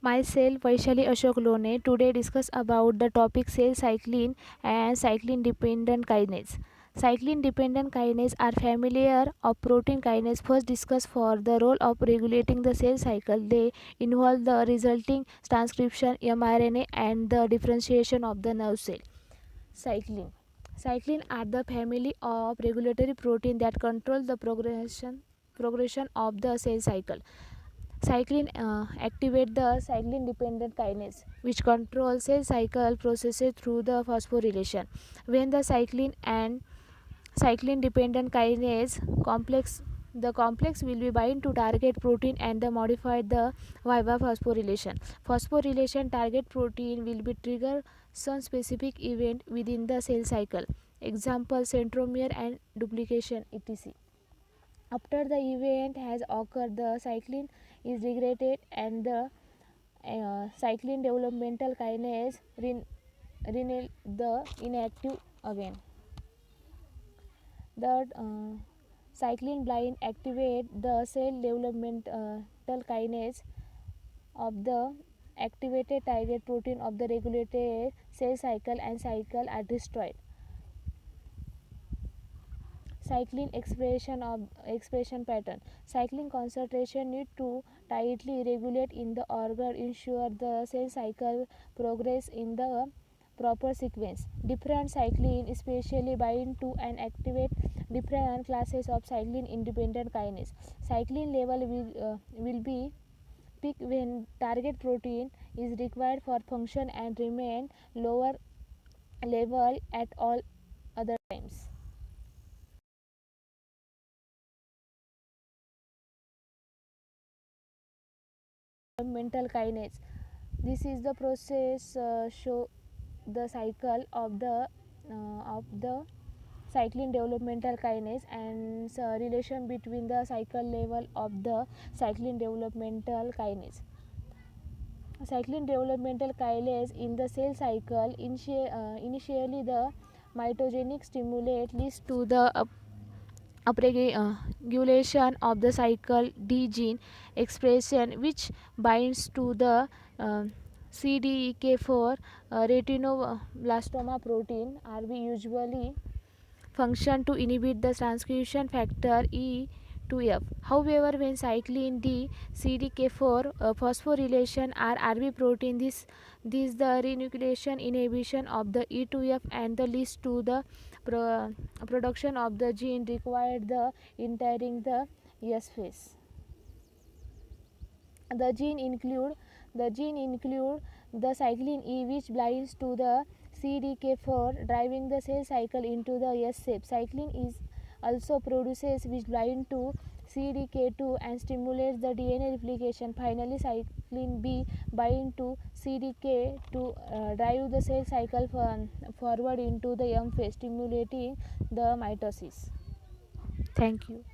Myself, Vaishali Ashok Lone, today discuss about the topic cell cycling and cyclin dependent kinase. Cyclin dependent kinase are familiar of protein kinase first discussed for the role of regulating the cell cycle. They involve the resulting transcription mRNA and the differentiation of the nerve cell. Cyclin. Cyclin are the family of regulatory protein that control the progression of the cell cycle. Cyclin activate the cyclin dependent kinase which controls cell cycle processes through the phosphorylation. When the cyclin and cyclin dependent kinase complex will be bind to target protein and the modify the via phosphorylation. Phosphorylation target protein will be trigger some specific event within the cell cycle. Example centromere and duplication etc. After the event has occurred, the cyclin is degraded and the cyclin developmental kinase renal the inactive again. The cyclin blind activate the cell developmental kinase of the activated target protein of the regulated cell cycle and cycle are destroyed. Cyclin expression pattern. Cyclin concentration need to tightly regulate in the organ ensure the cell cycle progress in the proper sequence. Different cyclin especially bind to and activate different classes of cyclin independent kinase. Cyclin level will be peak when target protein is required for function and remain lower level at all other times. Mental kinase. This is the process show the cycle of the cyclin developmental kinase and relation between the cycle level of the cyclin developmental kinase. Cyclin developmental kinase in the cell cycle initially the mitogenic stimulate leads to the upregulation of the cycle D gene expression which binds to the CDK4 retinoblastoma protein RB usually function to inhibit the transcription factor E2F. However, when cyclin D CDK4 phosphorylation are RB protein, this the renucleation inhibition of the E2F and the leads to the production of the gene required the entering the S phase. The gene include the cyclin E which binds to the CDK4 driving the cell cycle into the S shape. Cyclin is also produces which bind to CDK2 and stimulates the DNA replication. Finally, cyclin B bind to CDK to drive the cell cycle forward into the M phase, stimulating the mitosis. Thank you.